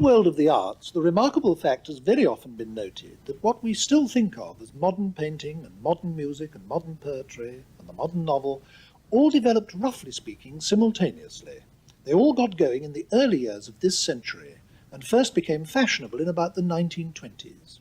world of the arts, the remarkable fact has very often been noted that what we still think of as modern painting and modern music and modern poetry and the modern novel all developed, roughly speaking, simultaneously. They all got going in the early years of this century and first became fashionable in about the 1920s.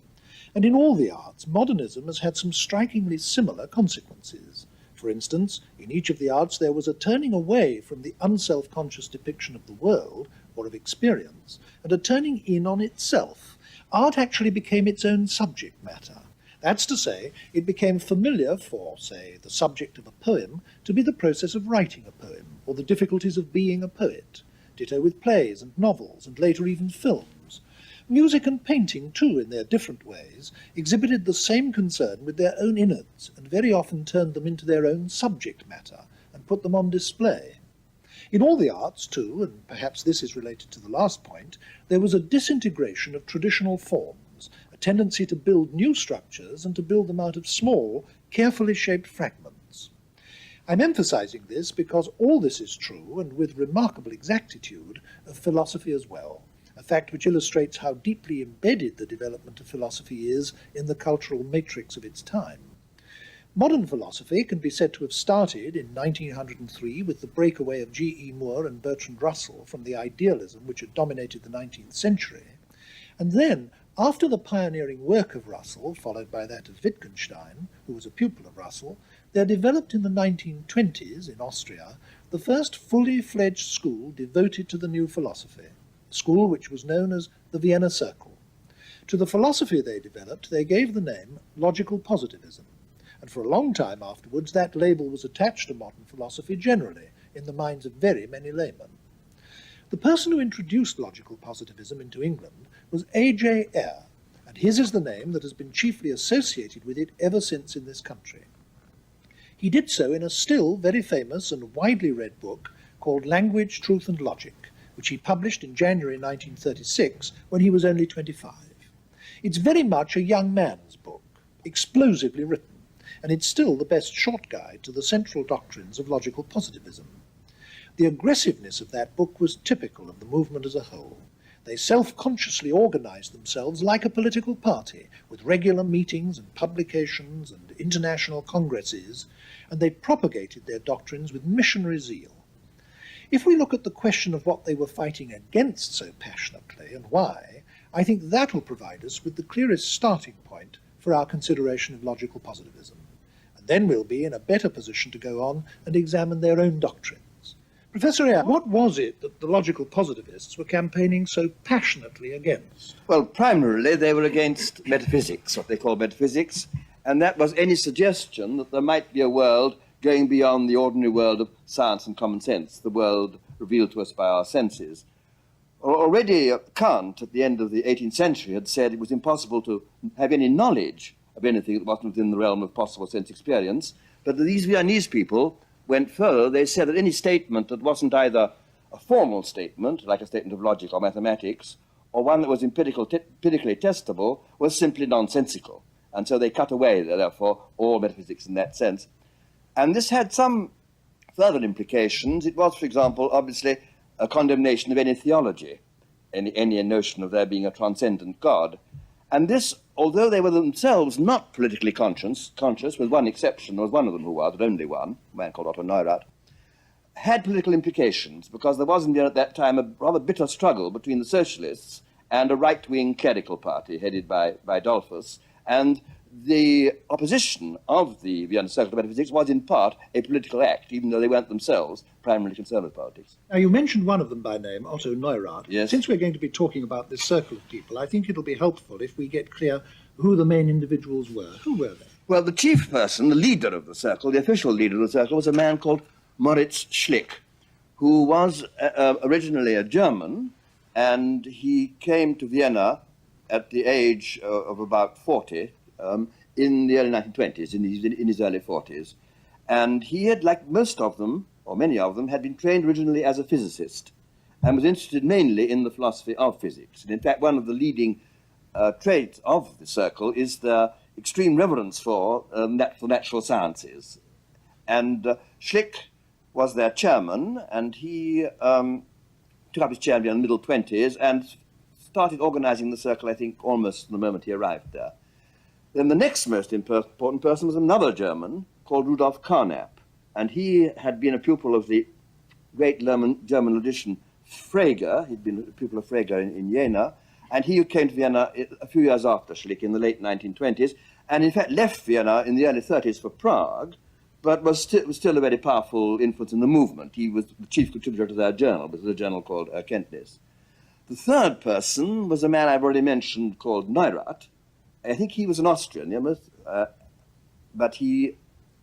And in all the arts, modernism has had some strikingly similar consequences. For instance, in each of the arts there was a turning away from the unself-conscious depiction of the world, or of experience, and a turning in on itself. Art actually became its own subject matter. That's to say, it became familiar for, say, the subject of a poem to be the process of writing a poem, or the difficulties of being a poet. Ditto with plays and novels, and later even films. Music and painting, too, in their different ways, exhibited the same concern with their own innards, and very often turned them into their own subject matter, and put them on display. In all the arts, too, and perhaps this is related to the last point, there was a disintegration of traditional forms, a tendency to build new structures and to build them out of small, carefully shaped fragments. I'm emphasizing this because all this is true, and with remarkable exactitude, of philosophy as well, a fact which illustrates how deeply embedded the development of philosophy is in the cultural matrix of its time. Modern philosophy can be said to have started in 1903 with the breakaway of G.E. Moore and Bertrand Russell from the idealism which had dominated the 19th century, and then, after the pioneering work of Russell, followed by that of Wittgenstein, who was a pupil of Russell, there developed in the 1920s, in Austria, the first fully fledged school devoted to the new philosophy, a school which was known as the Vienna Circle. To the philosophy they developed, they gave the name Logical Positivism, and for a long time afterwards that label was attached to modern philosophy generally, in the minds of very many laymen. The person who introduced logical positivism into England was Ayer, and his is the name that has been chiefly associated with it ever since in this country. He did so in a still very famous and widely read book called Language, Truth and Logic, which he published in January 1936 when he was only 25. It's very much a young man's book, explosively written, and it's still the best short guide to the central doctrines of logical positivism. The aggressiveness of that book was typical of the movement as a whole. They self-consciously organized themselves like a political party, with regular meetings and publications and international congresses, and they propagated their doctrines with missionary zeal. If we look at the question of what they were fighting against so passionately and why, I think that will provide us with the clearest starting point for our consideration of logical positivism. And then we'll be in a better position to go on and examine their own doctrines. Professor Ayer, what was it that the logical positivists were campaigning so passionately against? Well, primarily they were against metaphysics, what they call metaphysics, and that was any suggestion that there might be a world going beyond the ordinary world of science and common sense, the world revealed to us by our senses. Already Kant, at the end of the 18th century, had said it was impossible to have any knowledge of anything that wasn't within the realm of possible sense experience, but these Viennese people went further. They said that any statement that wasn't either a formal statement, like a statement of logic or mathematics, or one that was empirically testable, was simply nonsensical. And so they cut away, therefore, all metaphysics in that sense. And this had some further implications. It was, for example, obviously a condemnation of any theology, any notion of there being a transcendent God. And this, although they were themselves not politically conscious, with one exception, there was one of them who was, but only one, a man called Autodidact, had political implications, because there was in Vienna at that time a rather bitter struggle between the socialists and a right-wing clerical party headed by Dolphus, and the opposition of the Vienna Circle to metaphysics was in part a political act, even though they weren't themselves primarily concerned with politics. Now, you mentioned one of them by name, Otto Neurath. Yes. Since we're going to be talking about this circle of people, I think it'll be helpful if we get clear who the main individuals were. Who were they? Well, the chief person, the leader of the circle, the official leader of the circle, was a man called Moritz Schlick, who was originally a German, and he came to Vienna at the age of about 40, in the early 1920s, in his early 40s. And he had, like most of them, or many of them, had been trained originally as a physicist and was interested mainly in the philosophy of physics. And in fact, one of the leading traits of the circle is the extreme reverence for natural sciences. And Schlick was their chairman, and he took up his chair in the middle 20s and started organizing the circle, I think, almost the moment he arrived there. Then the next most important person was another German called Rudolf Carnap, and he had been a pupil of the great German logician Frege. He'd been a pupil of Frege in Jena, and he came to Vienna a few years after Schlick in the late 1920s, and in fact left Vienna in the early 30s for Prague, but was still a very powerful influence in the movement. He was the chief contributor to their journal, which was a journal called Erkenntnis. The third person was a man I've already mentioned called Neurath. I think he was an Austrian, but he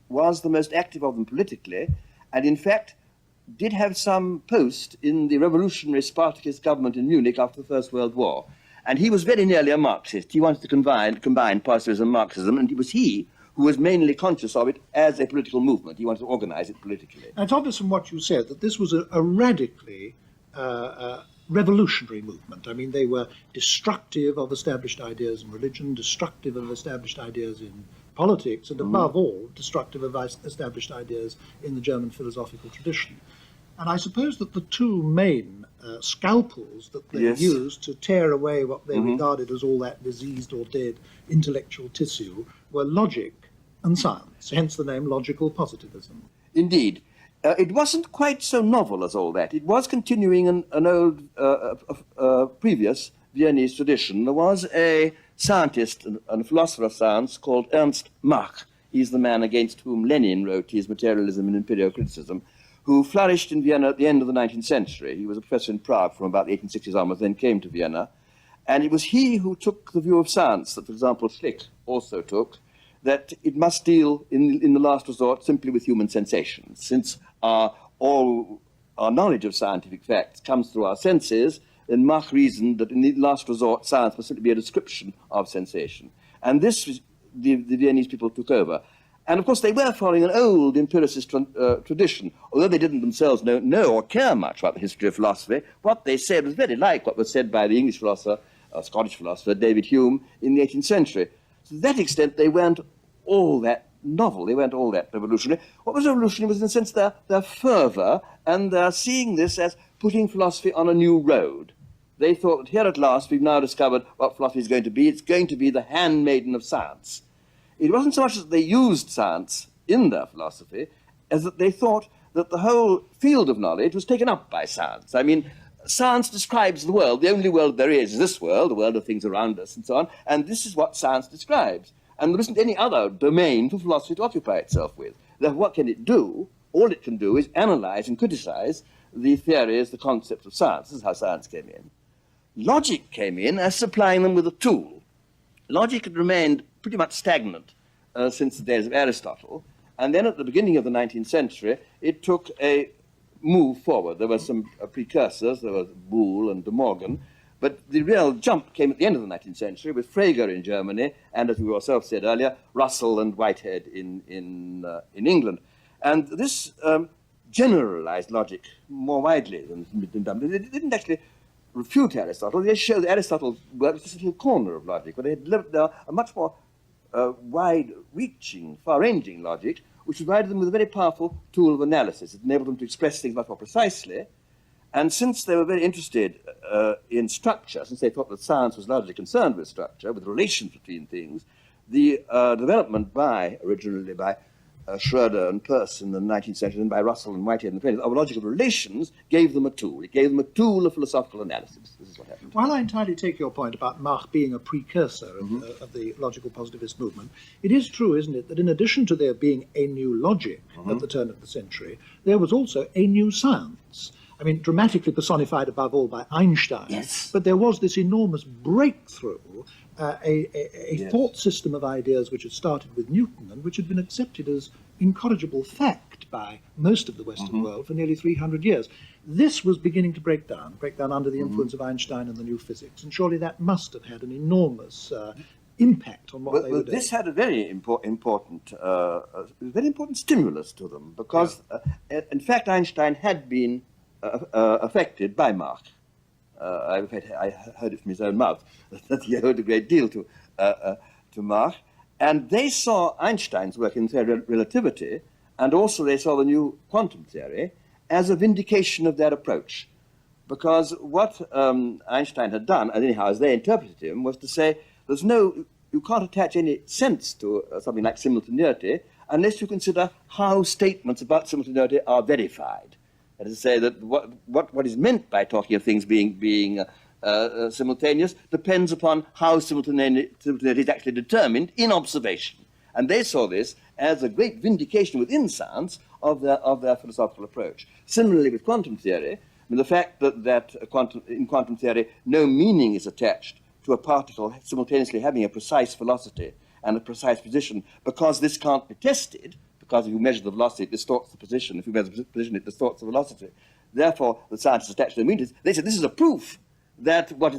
was the most active of them politically, and in fact did have some post in the revolutionary Spartacist government in Munich after the First World War. And he was very nearly a Marxist. He wanted to combine positivism and Marxism, and it was he who was mainly conscious of it as a political movement. He wanted to organize it politically. And it's obvious from what you said that this was a radically revolutionary movement. I mean, they were destructive of established ideas in religion, destructive of established ideas in politics, and above all, destructive of established ideas in the German philosophical tradition. And I suppose that the two main scalpels that they used to tear away what they regarded as all that diseased or dead intellectual tissue were logic and science, hence the name Logical Positivism. Indeed. It wasn't quite so novel as all that. It was continuing an old, previous Viennese tradition. There was a scientist and a philosopher of science called Ernst Mach. He's the man against whom Lenin wrote his Materialism and Empirical Criticism, who flourished in Vienna at the end of the 19th century. He was a professor in Prague from about the 1860s onwards, then came to Vienna. And it was he who took the view of science that, for example, Schlick also took, that it must deal, in the last resort, simply with human sensations. Since all our knowledge of scientific facts comes through our senses, then Mach reasoned that in the last resort, science must simply be a description of sensation. And this was the Viennese people took over. And, of course, they were following an old empiricist tradition. Although they didn't themselves know or care much about the history of philosophy, what they said was very like what was said by the English philosopher, Scottish philosopher, David Hume, in the 18th century. To that extent, they weren't all that novel. They weren't all that revolutionary. What was revolutionary was, in a sense, their fervour and their seeing this as putting philosophy on a new road. They thought that here at last we've now discovered what philosophy is going to be. It's going to be the handmaiden of science. It wasn't so much that they used science in their philosophy as that they thought that the whole field of knowledge was taken up by science. I mean, science describes the world. The only world there is this world, the world of things around us and so on, and this is what science describes. And there isn't any other domain for philosophy to occupy itself with. Therefore, what can it do? All it can do is analyze and criticize the theories, the concepts of science. This is how science came in. Logic came in as supplying them with a tool. Logic had remained pretty much stagnant since the days of Aristotle, and then at the beginning of the 19th century, it took a move forward. There were some precursors, there was Boole and De Morgan, but the real jump came at the end of the 19th century with Frege in Germany, and as we yourself said earlier, Russell and Whitehead in England. And this generalized logic more widely than had been done. It didn't actually refute Aristotle. They showed that Aristotle worked as a little corner of logic, but they had developed a much more wide-reaching, far-ranging logic, which provided them with a very powerful tool of analysis. It enabled them to express things much more precisely. And since they were very interested in structure, since they thought that science was largely concerned with structure, with relations between things, the development originally by Schroeder and Peirce in the 19th century, and by Russell and Whitehead in the 20th, of logical relations gave them a tool. It gave them a tool of philosophical analysis. This is what happened. While I entirely take your point about Mach being a precursor of the logical positivist movement, it is true, isn't it, that in addition to there being a new logic at the turn of the century, there was also a new science. I mean, dramatically personified above all by Einstein. Yes. But there was this enormous breakthrough, a thought system of ideas which had started with Newton and which had been accepted as incorrigible fact by most of the Western world for nearly 300 years. This was beginning to break down under the influence of Einstein and the new physics. And surely that must have had an enormous impact on what they were doing. This had a very important stimulus to them, because, in fact, Einstein had been affected by Mach. I heard it from his own mouth that he owed a great deal to Mach. And they saw Einstein's work in theory of relativity, and also they saw the new quantum theory as a vindication of their approach. because what Einstein had done, and anyhow as they interpreted him, was to say you can't attach any sense to something like simultaneity unless you consider how statements about simultaneity are verified. That is to say that what is meant by talking of things being simultaneous depends upon how simultaneity is actually determined in observation. And they saw this as a great vindication within science of their philosophical approach. Similarly with quantum theory, I mean, the fact that in quantum theory no meaning is attached to a particle simultaneously having a precise velocity and a precise position, because this can't be tested, because if you measure the velocity, it distorts the position. If you measure the position, it distorts the velocity. Therefore, the scientists attached to the meaning, they said this is a proof that what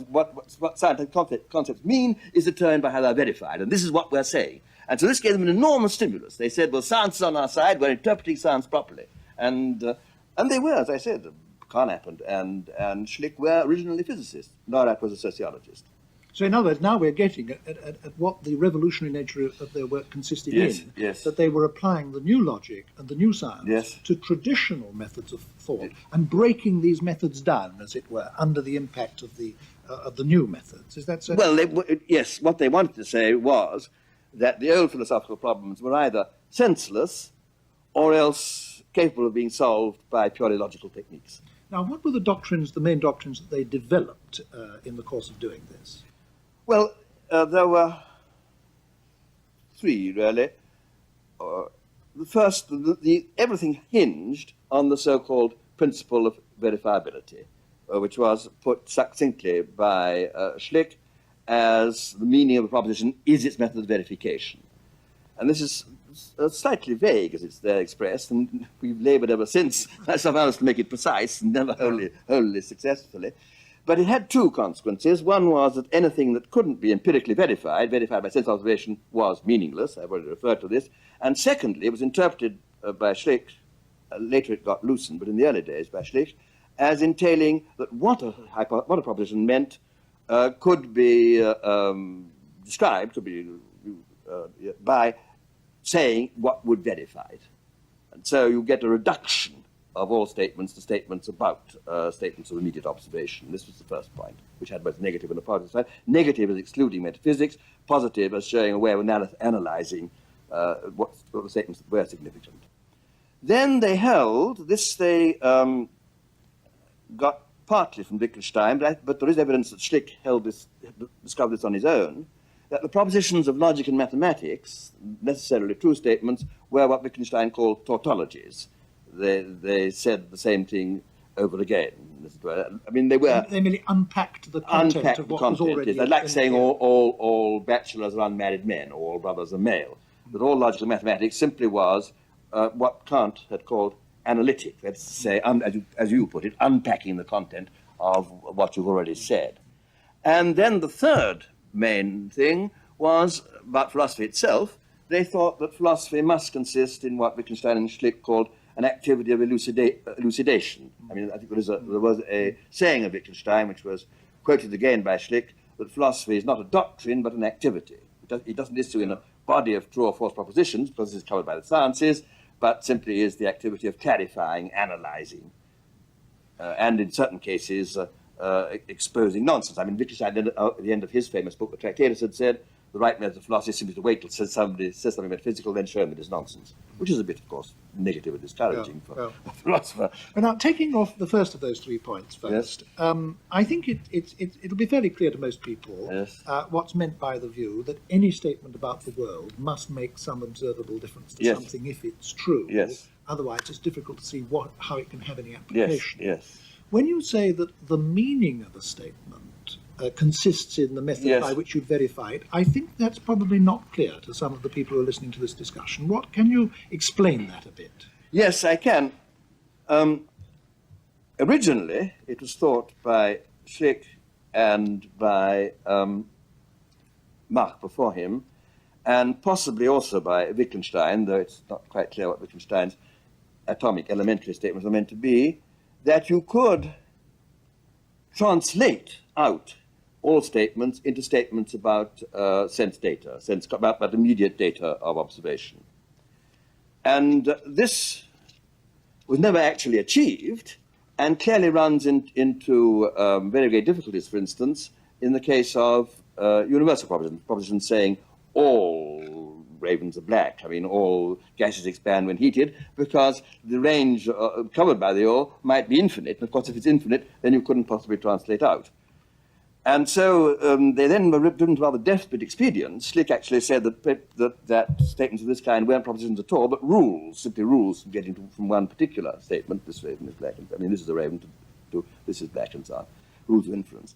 scientific concepts mean is determined by how they're verified, and this is what we're saying. And so this gave them an enormous stimulus. They said, well, science is on our side, we're interpreting science properly. And they were, as I said, Carnap and Schlick were originally physicists. Logic was a sociologist. So in other words, now we're getting at what the revolutionary nature of their work consisted in, that they were applying the new logic and the new science to traditional methods of thought and breaking these methods down, as it were, under the impact of the new methods. Is that so? Well, yes, what they wanted to say was that the old philosophical problems were either senseless or else capable of being solved by purely logical techniques. Now, what were the main doctrines that they developed in the course of doing this? Well, there were three, really. The first, everything hinged on the so-called principle of verifiability, which was put succinctly by Schlick as the meaning of a proposition is its method of verification. And this is slightly vague as it's there expressed, and we've labored ever since somehow to make it precise, and never wholly successfully. But it had two consequences. One was that anything that couldn't be empirically verified by sense observation, was meaningless. I've already referred to this. And secondly, it was interpreted by Schlick, later it got loosened, but in the early days by Schlick, as entailing that what a proposition meant could be described by saying what would verify it. And so you get a reduction of all statements to statements about statements of immediate observation. This was the first point, which had both negative and a positive side. Negative as excluding metaphysics, positive as showing a way of analyzing what the statements that were significant. Then they held, this they got partly from Wittgenstein, but there is evidence that Schlick discovered this on his own, that the propositions of logic and mathematics, necessarily true statements, were what Wittgenstein called tautologies. They said the same thing over again. I mean, they merely unpacked the content of what was already. They'd like saying all bachelors are unmarried men, or all brothers are male. That all logical mathematics simply was what Kant had called analytic. That's to say, as you put it, unpacking the content of what you've already said. And then the third main thing was about philosophy itself. They thought that philosophy must consist in what Wittgenstein and Schlick called an activity of elucidation. I mean, I think there was a saying of Wittgenstein, which was quoted again by Schlick, that philosophy is not a doctrine, but an activity. It doesn't issue in a body of true or false propositions, because this is covered by the sciences, but simply is the activity of clarifying, analyzing, and in certain cases, exposing nonsense. I mean, Wittgenstein, at the end of his famous book, The Tractatus, had said, the right method of philosophy is simply to wait till somebody says something metaphysical, then show him it is nonsense, which is a bit, of course, negative and discouraging for a philosopher. But now, taking off the first of those 3 points first, I think it'll be fairly clear to most people what's meant by the view that any statement about the world must make some observable difference to something if it's true. Otherwise, it's difficult to see how it can have any application. When you say that the meaning of a statement consists in the method by which you verify it, I think that's probably not clear to some of the people who are listening to this discussion. Can you explain that a bit? Yes, I can. Originally, it was thought by Schlick and by Mach before him, and possibly also by Wittgenstein, though it's not quite clear what Wittgenstein's atomic elementary statements are meant to be, that you could translate out all statements into statements about sense data, about immediate data of observation. And this was never actually achieved, and clearly runs into very great difficulties, for instance, in the case of universal propositions saying all ravens are black. I mean, all gases expand when heated, because the range covered by the all might be infinite. And of course, if it's infinite, then you couldn't possibly translate out. And so they then were driven to rather desperate expedients. Schlick actually said that statements of this kind weren't propositions at all, but rules, simply rules from getting from one particular statement, this raven is black, I mean, this is a raven, to this is black, and so on, rules of inference.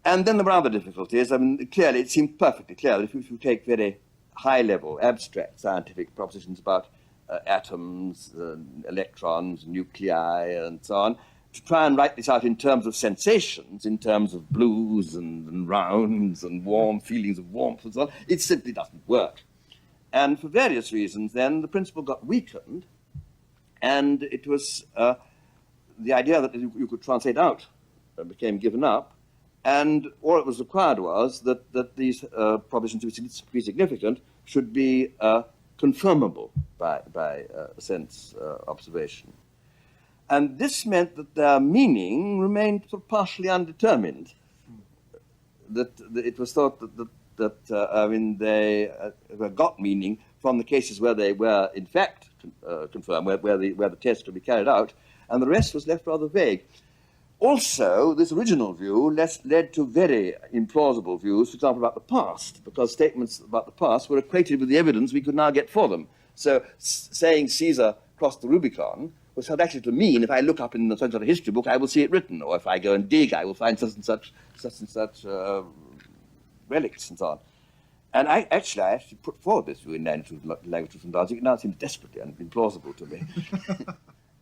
And then there were other difficulties. I mean, clearly, it seemed perfectly clear that if you take very high-level, abstract scientific propositions about atoms, electrons, nuclei, and so on, to try and write this out in terms of sensations, in terms of blues and rounds and warm feelings of warmth and so on, it simply doesn't work. And for various reasons, then, the principle got weakened, and it was the idea that you could translate out became given up, and all it was required was that these propositions, which be significant, should be confirmable by sense observation. And this meant that their meaning remained sort of partially undetermined. That it was thought that they got meaning from the cases where they were in fact confirmed, where the test could be carried out, and the rest was left rather vague. Also, this original view led to very implausible views, for example, about the past, because statements about the past were equated with the evidence we could now get for them. So saying Caesar crossed the Rubicon was held actually to mean, if I look up in some sort of history book, I will see it written, or if I go and dig, I will find such and such relics and so on. And I actually put forward this view in Language, Truth and Logic. It now seems desperately implausible to me.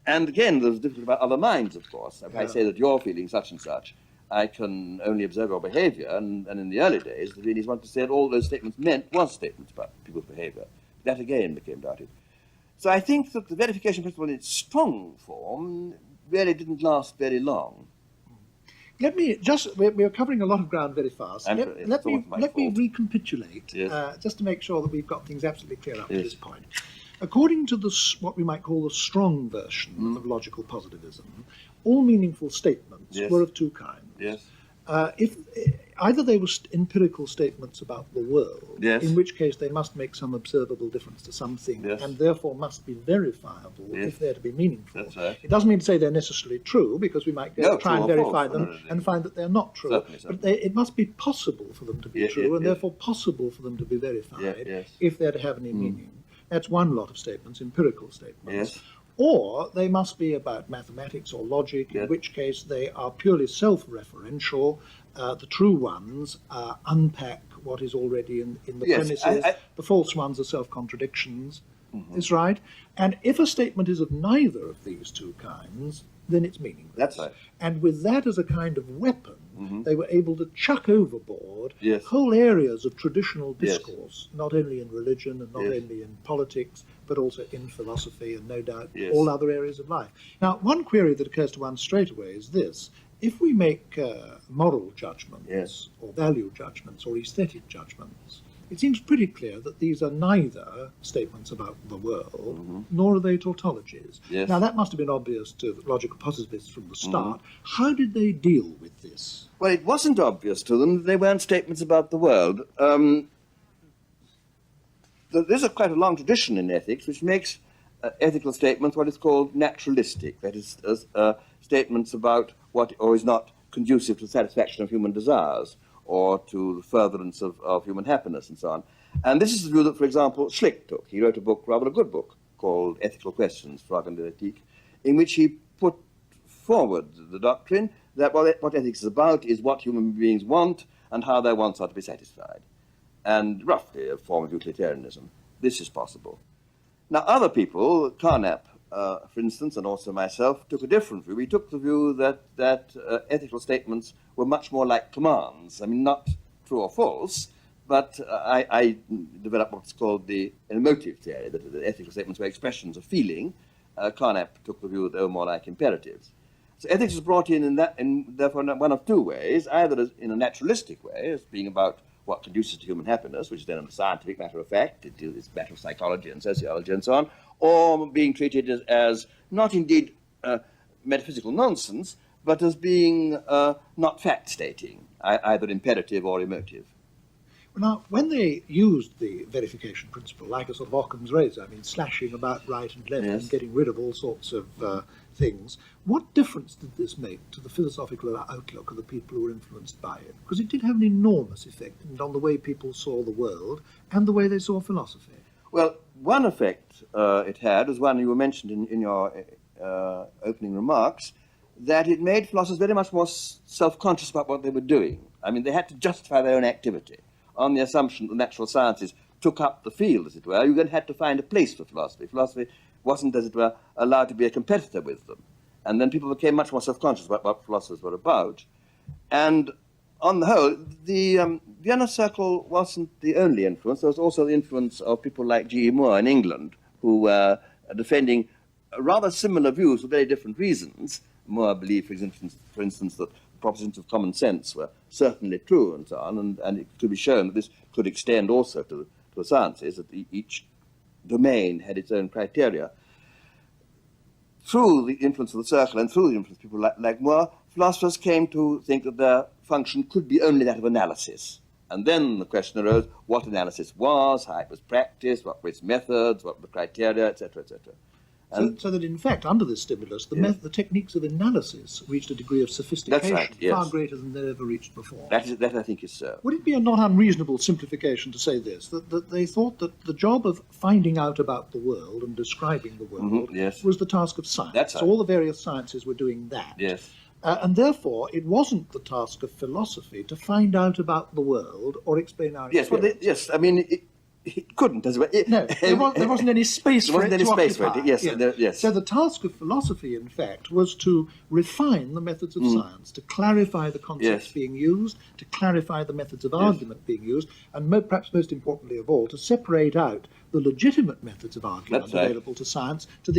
And again, there's difficulty about other minds, of course. If I say that you're feeling such and such, I can only observe your behavior, and in the early days, the Viennese wanted to say that all those statements meant was statements about people's behavior. That again became doubted. So I think that the verification principle in its strong form really didn't last very long. Let me just, we're covering a lot of ground very fast. Let me recapitulate, yes. Just to make sure that we've got things absolutely clear up to this point. According to what we might call the strong version of logical positivism, all meaningful statements were of two kinds. Yes. If either they were empirical statements about the world, in which case they must make some observable difference to something, and therefore must be verifiable if they're to be meaningful. That's right. It doesn't mean to say they're necessarily true, because we might try and verify them and find that they're not true. Certainly. But it must be possible for them to be true, and therefore possible for them to be verified if they're to have any meaning. That's one lot of statements, empirical statements. Yes. Or they must be about mathematics or logic, in which case they are purely self-referential. The true ones unpack what is already in the premises. The false ones are self-contradictions. Is right. And if a statement is of neither of these two kinds, then it's meaningless. That's right. And with that as a kind of weapon, they were able to chuck overboard whole areas of traditional discourse, not only in religion and not only in politics, but also in philosophy and no doubt all other areas of life. Now, one query that occurs to one straight away is this. If we make moral judgments or value judgments or aesthetic judgments, it seems pretty clear that these are neither statements about the world, nor are they tautologies. Yes. Now, that must have been obvious to logical positivists from the start. How did they deal with this? Well, it wasn't obvious to them that they weren't statements about the world. There's quite a long tradition in ethics which makes ethical statements what is called naturalistic, that is, statements about what is not conducive to the satisfaction of human desires, or to the furtherance of human happiness, and so on. And this is the view that, for example, Schlick took. He wrote a book, rather a good book, called Ethical Questions, Frage und Ethik, in which he put forward the doctrine that what ethics is about is what human beings want and how their wants are to be satisfied. And roughly a form of utilitarianism. This is possible. Now, other people, Carnap, for instance, and also myself, took a different view. We took the view that ethical statements were much more like commands. I mean, not true or false, but I developed what's called the emotive theory, that the ethical statements were expressions of feeling. Carnap took the view that they were more like imperatives. So ethics is brought in therefore in one of two ways, either as in a naturalistic way, as being about what conduces to human happiness, which is then a scientific matter of fact, it's a matter of psychology and sociology and so on, or being treated as not indeed metaphysical nonsense, but as being not fact-stating, either imperative or emotive. Now, when they used the verification principle, like a sort of Occam's razor, I mean, slashing about right and left Yes. and getting rid of all sorts of things, what difference did this make to the philosophical outlook of the people who were influenced by it? Because it did have an enormous effect on the way people saw the world and the way they saw philosophy. Well, one effect it had was one you mentioned in your opening remarks, that it made philosophers very much more self-conscious about what they were doing. I mean, they had to justify their own activity on the assumption that the natural sciences took up the field, as it were. You then had to find a place for philosophy. Philosophy wasn't, as it were, allowed to be a competitor with them. And then people became much more self-conscious about what philosophers were about. And on the whole, the Vienna Circle wasn't the only influence. There was also the influence of people like G.E. Moore in England, who were defending rather similar views for very different reasons. Moore believed, for instance, that the propositions of common sense were certainly true and so on, and it could be shown that this could extend also to the sciences, that each domain had its own criteria. Through the influence of the Circle and through the influence of people like Moore, philosophers came to think that their function could be only that of analysis. And then the question arose what analysis was, how it was practiced, what were its methods, what were the criteria, etc., etc. So that, in fact, under this stimulus, the techniques of analysis reached a degree of sophistication That's right, yes. far greater than they'd ever reached before. That I think is so. Would it be a not unreasonable simplification to say this, that they thought that the job of finding out about the world and describing the world yes. was the task of science? That's right. So all the various sciences were doing that. Yes. And therefore, it wasn't the task of philosophy to find out about the world or explain our Yes, well, experience. yes, I mean, it couldn't, as well. No, there wasn't any space for it to occupy. Yes. So the task of philosophy, in fact, was to refine the methods of science, to clarify the concepts Yes. being used, to clarify the methods of argument being used, and perhaps most importantly of all, to separate out the legitimate methods of argument That's right. available to science from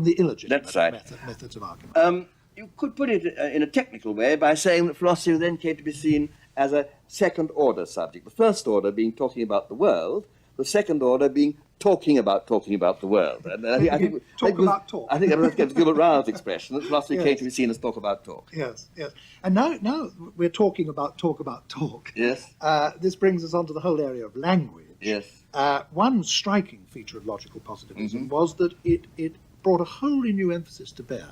the illegitimate That's right. methods of argument. You could put it in a technical way by saying that philosophy then came to be seen as a second-order subject. The first order being talking about the world, the second order being talking about the world. And I think talk. I think that was Gilbert Ryle's expression, that philosophy Yes. came to be seen as talk about talk. Yes. And now we're talking about talk. Yes. This brings us on to the whole area of language. Yes. One striking feature of logical positivism was that it brought a wholly new emphasis to bear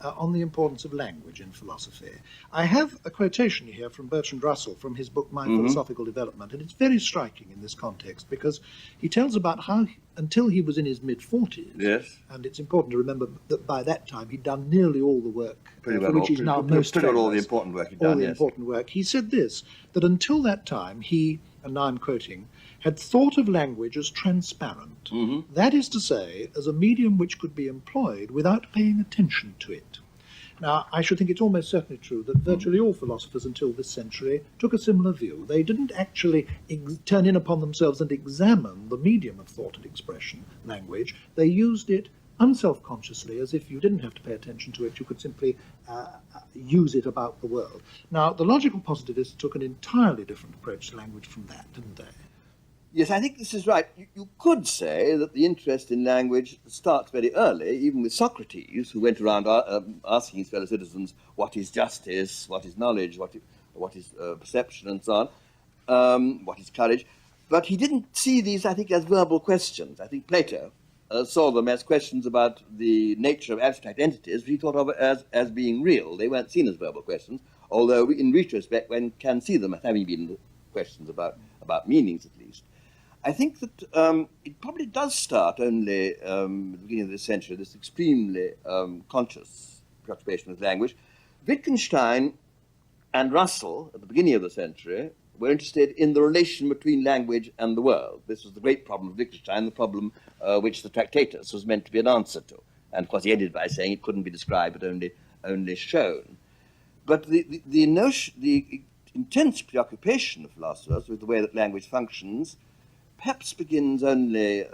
on the importance of language in philosophy. I have a quotation here from Bertrand Russell from his book My Philosophical Development, and it's very striking in this context because he tells about how, until he was in his mid-40s, Yes. and it's important to remember that by that time he'd done nearly all the work for which he's now most pretty well all the famous. important work he'd All done, the yes. important work. He said this, that until that time he, and now I'm quoting, had thought of language as transparent. That is to say, as a medium which could be employed without paying attention to it. Now, I should think it's almost certainly true that virtually all philosophers until this century took a similar view. They didn't actually turn in upon themselves and examine the medium of thought and expression, language. They used it unselfconsciously, as if you didn't have to pay attention to it, you could simply use it about the world. Now, the logical positivists took an entirely different approach to language from that, didn't they? Yes, I think this is right. You could say that the interest in language starts very early, even with Socrates, who went around asking his fellow citizens what is justice, what is knowledge, what is perception, and so on, what is courage. But he didn't see these, I think, as verbal questions. I think Plato saw them as questions about the nature of abstract entities, which he thought of as being real. They weren't seen as verbal questions, although in retrospect one can see them as having been questions about meanings, at least. I think that it probably does start only at the beginning of this century, this extremely conscious preoccupation with language. Wittgenstein and Russell, at the beginning of the century, were interested in the relation between language and the world. This was the great problem of Wittgenstein, the problem which the Tractatus was meant to be an answer to. And of course he ended by saying it couldn't be described, but only shown. But the intense preoccupation of philosophers with the way that language functions perhaps begins only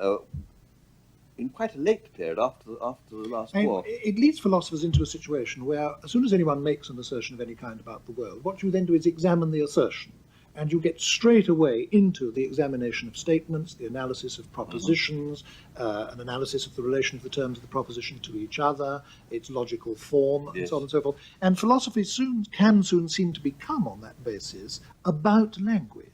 in quite a late period after the last war. It leads philosophers into a situation where, as soon as anyone makes an assertion of any kind about the world, what you then do is examine the assertion. and you get straight away into the examination of statements, the analysis of propositions, an analysis of the relation of the terms of the proposition to each other, its logical form, and so on and so forth. And philosophy can soon seem to become, on that basis, about language.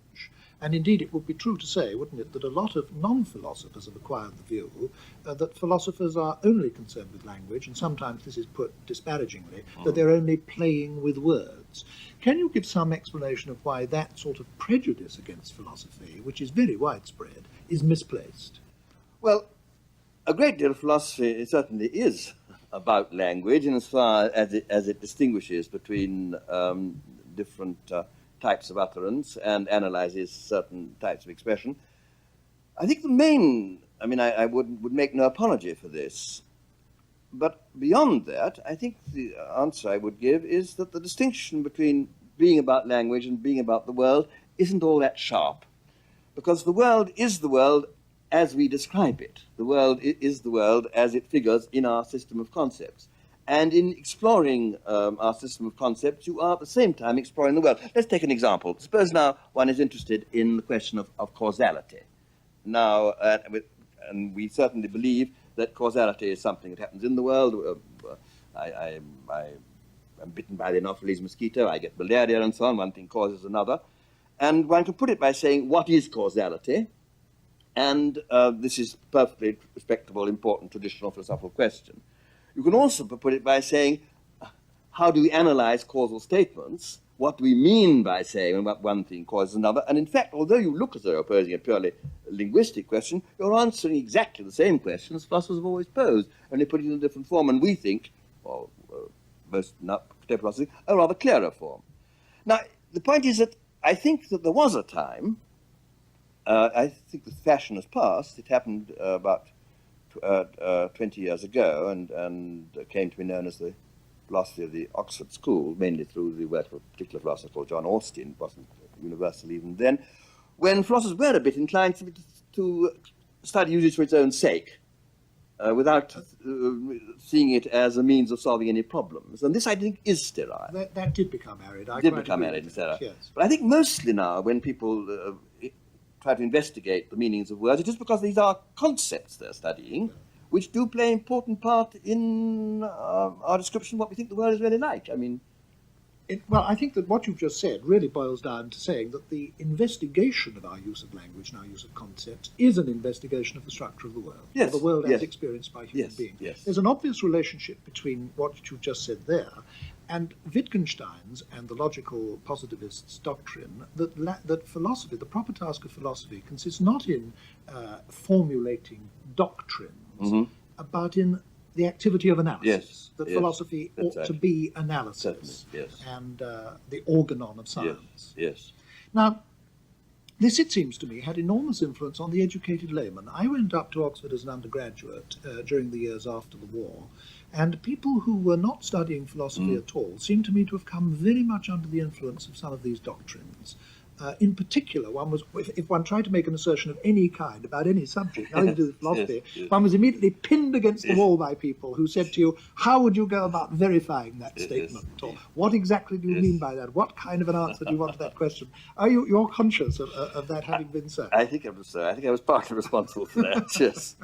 And indeed, it would be true to say, wouldn't it, that a lot of non-philosophers have acquired the view that philosophers are only concerned with language, and sometimes this is put disparagingly, that they're only playing with words. Can you give some explanation of why that sort of prejudice against philosophy, which is very widespread, is misplaced? Well, a great deal of philosophy certainly is about language, in as far as it distinguishes between different types of utterance and analyzes certain types of expression. I think the main, I would make no apology for this, but beyond that, I think the answer I would give is that the distinction between being about language and being about the world isn't all that sharp, because the world is the world as we describe it. The world is the world as it figures in our system of concepts. And in exploring our system of concepts, you are at the same time exploring the world. Let's take an example. Suppose now one is interested in the question of causality. Now, and we certainly believe that causality is something that happens in the world. I'm bitten by the Anopheles mosquito, I get malaria and so on. One thing causes another. And one can put it by saying, what is causality? And this is a perfectly respectable, important, traditional philosophical question. You can also put it by saying, how do we analyze causal statements? What do we mean by saying what one thing causes another? And in fact, although you look as though you're posing a purely linguistic question, you're answering exactly the same questions philosophers have always posed, only putting it in a different form. And we think, or most contemporary philosophers, a rather clearer form. Now, the point is that I think that there was a time, I think the fashion has passed, it happened about 20 years ago, and came to be known as the philosophy of the Oxford School, mainly through the work of a particular philosopher called John Austin. It wasn't universal even then, when philosophers were a bit inclined to study usage for its own sake, without seeing it as a means of solving any problems. And this, I think, is sterile. That did become arid. Yes. But I think mostly now, when people try to investigate the meanings of words, it is because these are concepts they're studying, which do play an important part in our description of what we think the world is really like. I think that what you've just said really boils down to saying that the investigation of our use of language and our use of concepts is an investigation of the structure of the world, yes, of the world yes, as experienced by human beings. Yes. There's an obvious relationship between what you just said there and Wittgenstein's and the logical positivists' doctrine that philosophy, the proper task of philosophy, consists not in formulating doctrines, but in the activity of analysis. Philosophy ought to be analysis, and the organon of science. Now, this, it seems to me, had enormous influence on the educated layman. I went up to Oxford as an undergraduate during the years after the war, and people who were not studying philosophy at all seemed to me to have come very much under the influence of some of these doctrines. In particular, if one tried to make an assertion of any kind about any subject, nothing to do with philosophy, one was immediately pinned against the wall by people who said to you, how would you go about verifying that statement? Or what exactly do you mean by that? What kind of an answer do you want to that question? You're conscious of that having been so? I think it was so. I think I was partly responsible for that, yes.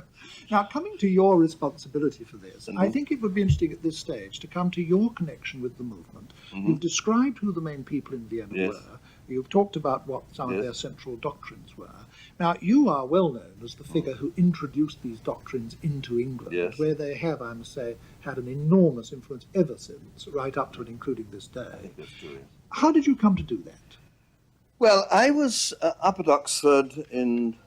Now, coming to your responsibility for this, I think it would be interesting at this stage to come to your connection with the movement. You've described who the main people in Vienna were. You've talked about what some of their central doctrines were. Now, you are well known as the figure who introduced these doctrines into England, where they have, I must say, had an enormous influence ever since, right up to and including this day. I think that's true, yes. How did you come to do that? Well, I was up at Oxford in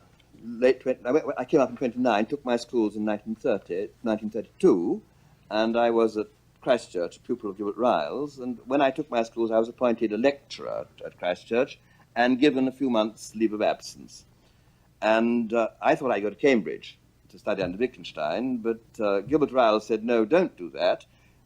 I came up in 1929, took my schools in 1932, and I was at Christchurch, a pupil of Gilbert Ryle's, and when I took my schools, I was appointed a lecturer at Christchurch and given a few months' leave of absence. And I thought I'd go to Cambridge to study under Wittgenstein, but Gilbert Ryle said, no, don't do that.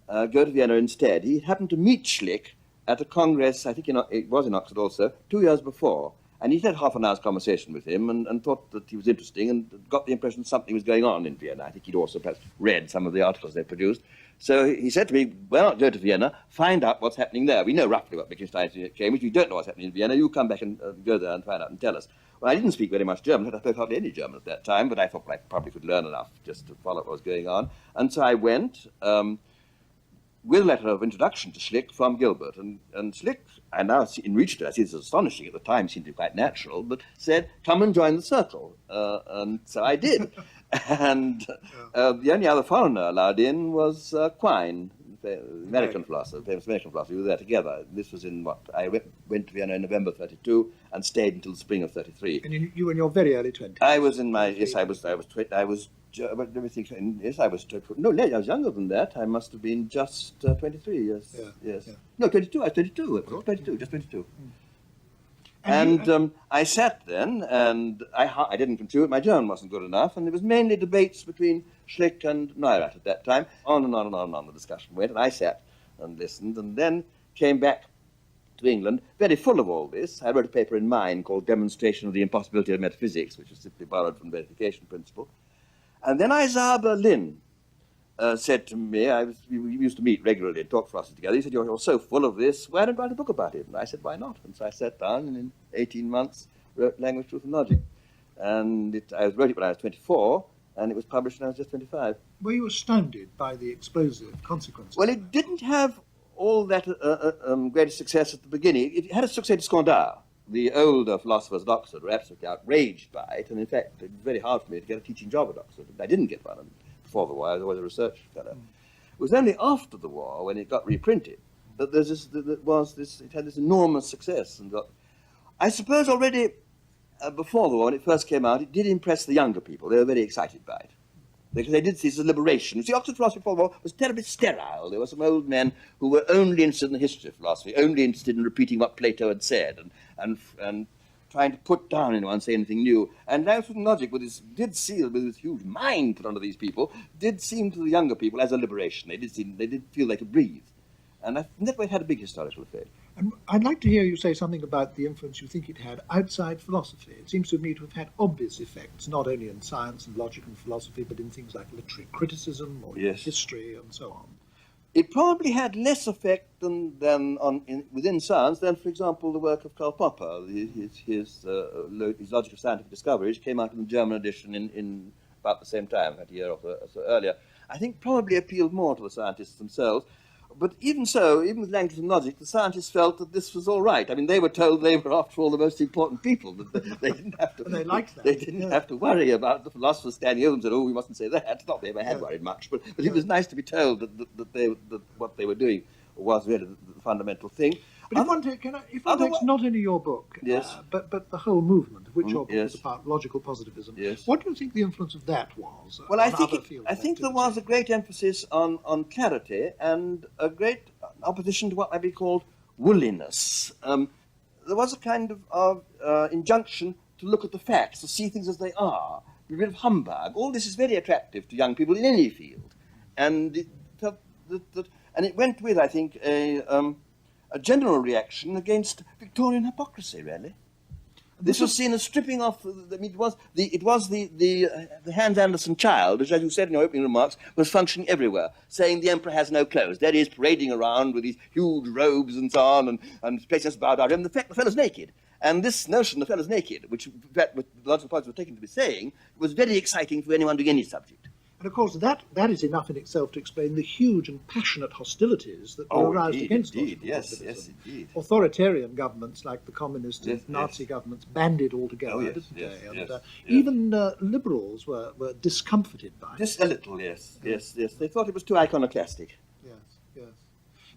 Go to Vienna instead. He happened to meet Schlick at a congress, I think it was in Oxford also, 2 years before. And he had half an hour's conversation with him and thought that he was interesting and got the impression something was going on in Vienna. I think he'd also perhaps read some of the articles they produced. So he said to me, why not go to Vienna, find out what's happening there. We know roughly what Wittgenstein is at Cambridge. We don't know what's happening in Vienna. You come back and go there and find out and tell us. Well, I didn't speak very much German. I spoke hardly any German at that time, but I thought I probably could learn enough just to follow what was going on. And so I went with a letter of introduction to Schlick from Gilbert. And Schlick, I now see, in reached it, I see this is astonishing. At the time, it seemed to be quite natural, but said, come and join the circle. And so I did. And the only other foreigner allowed in was Quine, the American philosopher, famous American philosopher. We were there together. This was in what? I went to Vienna in November 32 and stayed until the spring of 33. And you were in your very early 20s? I was in my, yes, I was, let me think, yes, I was, no, I was younger than that. I must have been just 23, yes. Yes. Yeah. No, 22, I was 22, just 22. And I sat then, and I didn't contribute. My German wasn't good enough, and there was mainly debates between Schlick and Neurath at that time. On and on and on and on the discussion went, and I sat and listened, and then came back to England, very full of all this. I wrote a paper in mine called Demonstration of the Impossibility of Metaphysics, which was simply borrowed from the verification principle. And then Isaiah Berlin said to me, we used to meet regularly and talk philosophy together. He said, you're so full of this, why don't you write a book about it? And I said, why not? And so I sat down and in 18 months wrote Language, Truth and Logic. And I wrote it when I was 24, and it was published when I was just 25. Were you astounded by the explosive consequences? Well, it didn't have all that great success at the beginning. It had a succès de scandale. The older philosophers at Oxford were absolutely outraged by it, and in fact, it was very hard for me to get a teaching job at Oxford. I didn't get one before the war. I was always a research fellow. It was only after the war, when it got reprinted, that it had this enormous success. And I suppose already before the war, when it first came out, it did impress the younger people. They were very excited by it, because they did see this as a liberation. You see, Oxford philosophy before the war was terribly sterile. There were some old men who were only interested in the history of philosophy, only interested in repeating what Plato had said, and trying to put down anyone, say anything new. And Language, Truth and Logic, with this huge mind put onto these people, did seem to the younger people as a liberation. They did feel they could breathe. And that way it had a big historical effect. And I'd like to hear you say something about the influence you think it had outside philosophy. It seems to me to have had obvious effects, not only in science and logic and philosophy, but in things like literary criticism or history and so on. It probably had less effect within science than, for example, the work of Karl Popper. His Logical Scientific Discoveries came out in the German edition in about the same time, a year or so earlier. I think probably appealed more to the scientists themselves. But even so, even with Language and Logic, the scientists felt that this was all right. I mean, they were told they were, after all, the most important people. That they didn't have to. And they liked that. They didn't have to worry about the philosophers standing over them and said, "Oh, we mustn't say that." Not that they had worried much, but it was nice to be told that what they were doing was really the fundamental thing. But if one takes not only your book, but the whole movement, of which your book is a part, Logical Positivism, what do you think the influence of that was? Well, I think there was a great emphasis on clarity and a great opposition to what might be called woolliness. There was a kind of injunction to look at the facts, to see things as they are, be rid of humbug. All this is very attractive to young people in any field. And it went with, I think, a general reaction against Victorian hypocrisy, really. This was seen as stripping off. It was the Hans Andersen child, which, as you said in your opening remarks, was functioning everywhere, saying the emperor has no clothes. That is, parading around with these huge robes and so on, and placing us about him. The fact the fellow's naked. And this notion the fellow's naked, which the logical positivists were taken to be saying, was very exciting for anyone doing any subject. And of course, that is enough in itself to explain the huge and passionate hostilities that were aroused against logical positivism. Yes, indeed. Authoritarian governments like the communist and Nazi governments banded all together, didn't they? And even liberals were discomforted by it. Just a little, yes. They thought it was too iconoclastic. Yes.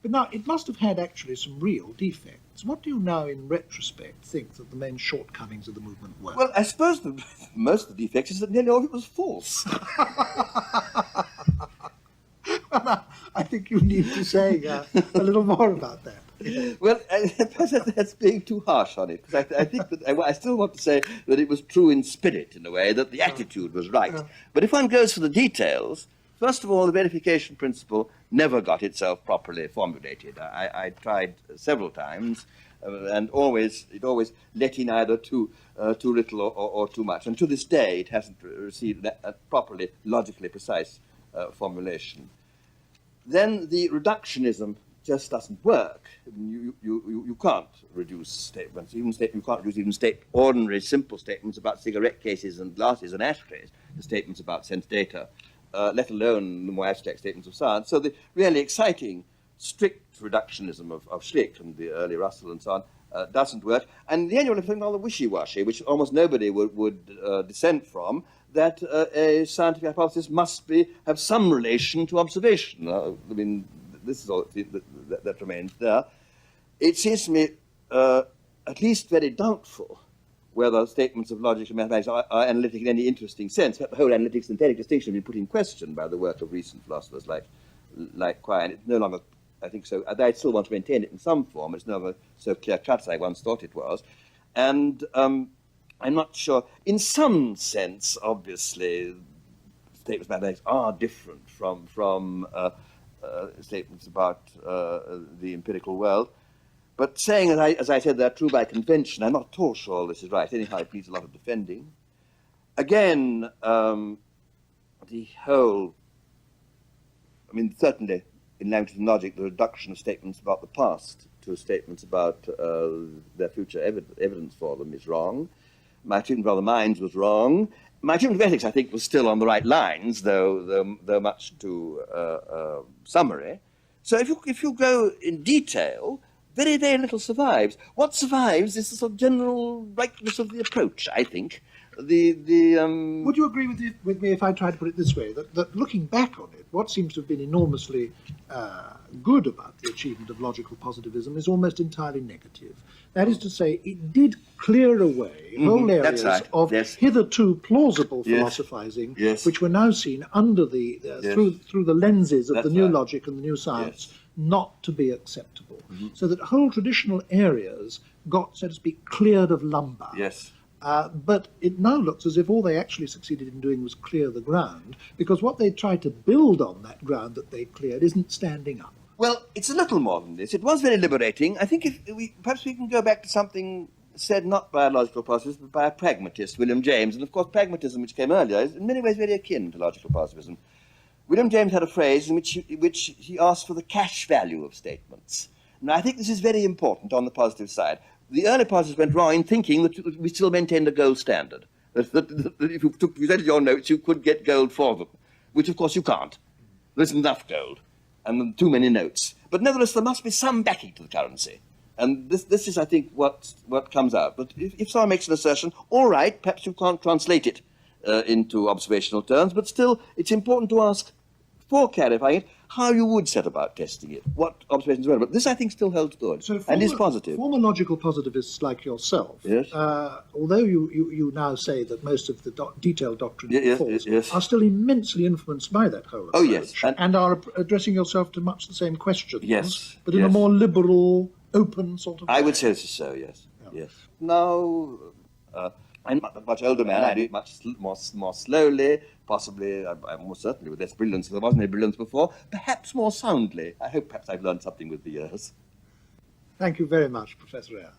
But now, it must have had actually some real defects. What do you now, in retrospect, think that the main shortcomings of the movement were? Well, I suppose most of the defects is that nearly all of it was false. Well, I think you need to say a little more about that. Well, that's being too harsh on it, because I think that I still want to say that it was true in spirit, in a way, that the attitude was right. But if one goes for the details, first of all, the verification principle never got itself properly formulated. I tried several times, and it always let in either too little or too much. And to this day, it hasn't received a properly logically precise formulation. then the reductionism just doesn't work. You can't reduce statements. You can't reduce even ordinary, simple statements about cigarette cases and glasses and ashtrays to statements about sense data, let alone the more abstract statements of science. So the really exciting, strict reductionism of Schlick and the early Russell and so on doesn't work. And the annual thing called the wishy-washy, which almost nobody would dissent from, that a scientific hypothesis must have some relation to observation. I mean, this is all that remains there. It seems to me at least very doubtful whether statements of logic and mathematics are analytic in any interesting sense. The whole analytic synthetic distinction has been put in question by the work of recent philosophers like Quine, and it's no longer, I think so. I still want to maintain it in some form. It's no longer so clear-cut as I once thought it was. And I'm not sure. In some sense, obviously, statements of mathematics are different from statements about the empirical world. But saying, as I said, they're true by convention, I'm not at all sure all this is right. Anyhow, it needs a lot of defending. Again, the whole, I mean, certainly in language and logic, the reduction of statements about the past to statements about their future evidence for them is wrong. My treatment of other minds was wrong. My treatment of ethics, I think, was still on the right lines, though much too summary. So if you go in detail, very, very little survives. What survives is the sort of general rightness of the approach, I think. Would you agree with me if I try to put it this way, that looking back on it, what seems to have been enormously good about the achievement of logical positivism is almost entirely negative? That is to say, it did clear away whole areas of hitherto plausible philosophizing, which were now seen under the through the lenses of the new logic and the new science, not to be acceptable. So that whole traditional areas got, so to speak, cleared of lumber. But it now looks as if all they actually succeeded in doing was clear the ground, because what they tried to build on that ground that they cleared isn't standing up. Well, it's a little more than this. It was very liberating. I think perhaps we can go back to something said not by a logical positivist, but by a pragmatist, William James. And of course, pragmatism, which came earlier, is in many ways very akin to logical positivism. William James had a phrase in which he asked for the cash value of statements. Now, I think this is very important on the positive side. The early positivists went wrong in thinking that we still maintained a gold standard. That if you presented your notes, you could get gold for them, which of course you can't. There isn't enough gold, and too many notes. But nevertheless, there must be some backing to the currency. And this is, I think, what comes out. But if someone makes an assertion, all right, perhaps you can't translate it into observational terms, but still, it's important to ask, for clarifying it, how you would set about testing it, what observations were. But this, I think, still holds good and is positive. Former logical positivists like yourself, although you now say that most of the detailed doctrine are still immensely influenced by that whole approach, and are addressing yourself to much the same questions, but in a more liberal, open sort of way. I would say so, yes. Now, I'm a much older man. I do it much more slowly, possibly, most certainly with less brilliance. There wasn't any brilliance before. Perhaps more soundly. I hope perhaps I've learned something with the years. Thank you very much, Professor Ayer.